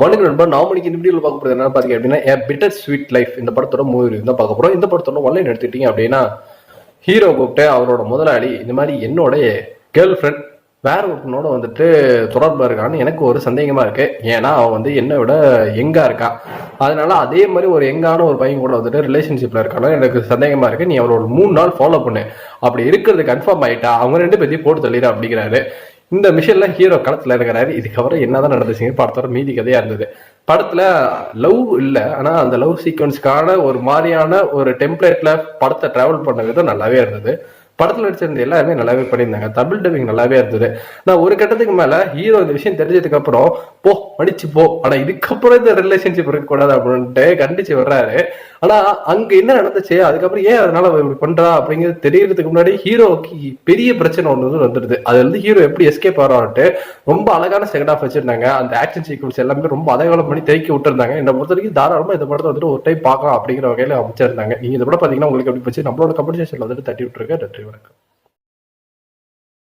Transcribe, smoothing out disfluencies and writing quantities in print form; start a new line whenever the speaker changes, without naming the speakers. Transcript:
வணக்கம் நண்பா. நான் மணிக்கு இந்த வீடியோவில் பார்க்க போகிறது என்ன பார்த்தீங்க அப்படின்னா பிட்டர் ஸ்வீட் லைஃப் இந்த படத்தோட மூவி தான் பார்க்க போகிறோம். இந்த படத்தோட ஒன்லைன் எடுத்துக்கிட்டீங்க அப்படின்னா ஹீரோ கூப்பிட்டு அவரோட முதலாளி இந்த மாதிரி என்னோட கேர்ள் ஃப்ரெண்ட் வேற ஒருத்தனோட வந்துட்டு தொடர்பில் இருக்கான்னு எனக்கு ஒரு சந்தேகமாக இருக்கு. ஏன்னா அவன் வந்து என்னை விட எங்கா இருக்கான். அதனால அதே மாதிரி ஒரு எங்கான ஒரு பையன் கூட வந்துட்டு ரிலேஷன்ஷிப்ல இருக்கானு எனக்கு சந்தேகமா இருக்கு. நீ அவரோட 3 நாள் ஃபாலோ பண்ணு, அப்படி இருக்கிறது கன்ஃபார்ம் ஆயிட்டா அவங்க 2 பேர்த்தையும் போட்டு தள்ளிடு அப்படிங்கிறாரு. இந்த மிஷன்ல ஹீரோ களத்துல இருக்கிறாரு. இதுக்கப்புறம் என்னதான் நடந்துச்சுங்க படத்தோட மீதி கதையா இருந்தது. படத்துல லவ் இல்ல, ஆனா அந்த லவ் சீக்வன்ஸ்க்கான ஒரு மாதிரியான ஒரு டெம்ப்ளேட்ல படத்தை டிராவல் பண்ண விதம் நல்லாவே இருந்தது. படத்துல நடிச்சிருந்த எல்லாருமே நல்லாவே பண்ணியிருந்தாங்க. தமிழ் டப்பிங் நல்லாவே இருந்தது. நான் ஒரு கட்டத்துக்கு மேல ஹீரோ இந்த விஷயம் தெரிஞ்சதுக்கு அப்புறம் போ மடிச்சு போ, ஆனா இதுக்கப்புறம் இந்த ரிலேஷன்ஷிப் இருக்கக்கூடாது அப்படின்ட்டு கண்டிச்சு வர்றாரு. ஆனா அங்க என்ன நடந்துச்சு, அதுக்கப்புறம் ஏன் அதனால இப்படி பண்றா அப்படிங்கிறது தெரியறதுக்கு முன்னாடி ஹீரோக்கு பெரிய பிரச்சனை ஒன்று வந்துடுது. அதுல இருந்து ஹீரோ எப்படி எஸ்கேப் ஆகிறான்ட்டு ரொம்ப அழகான செகண்ட் ஆஃப் வச்சிருந்தாங்க. அந்த ஆக்ஷன் சீக்வன்ஸ் எல்லாமே ரொம்ப அழகான பண்ணி தேக்கி விட்டுருந்தாங்க. என்னை பொறுத்த வரைக்கும் தாராளமா இந்த படத்தை வந்துட்டு ஒரு டைம் பார்க்கலாம் அப்படிங்கிற வகையில அமைச்சிருந்தாங்க. நீங்க இந்த படம் பாத்தீங்கன்னா உங்களுக்கு எப்படி போச்சு? நம்மளோட கமெண்ட் செக்ஷன்ல வந்துட்டு தட்டி விட்டுருக்க. நன்றி, வணக்கம்.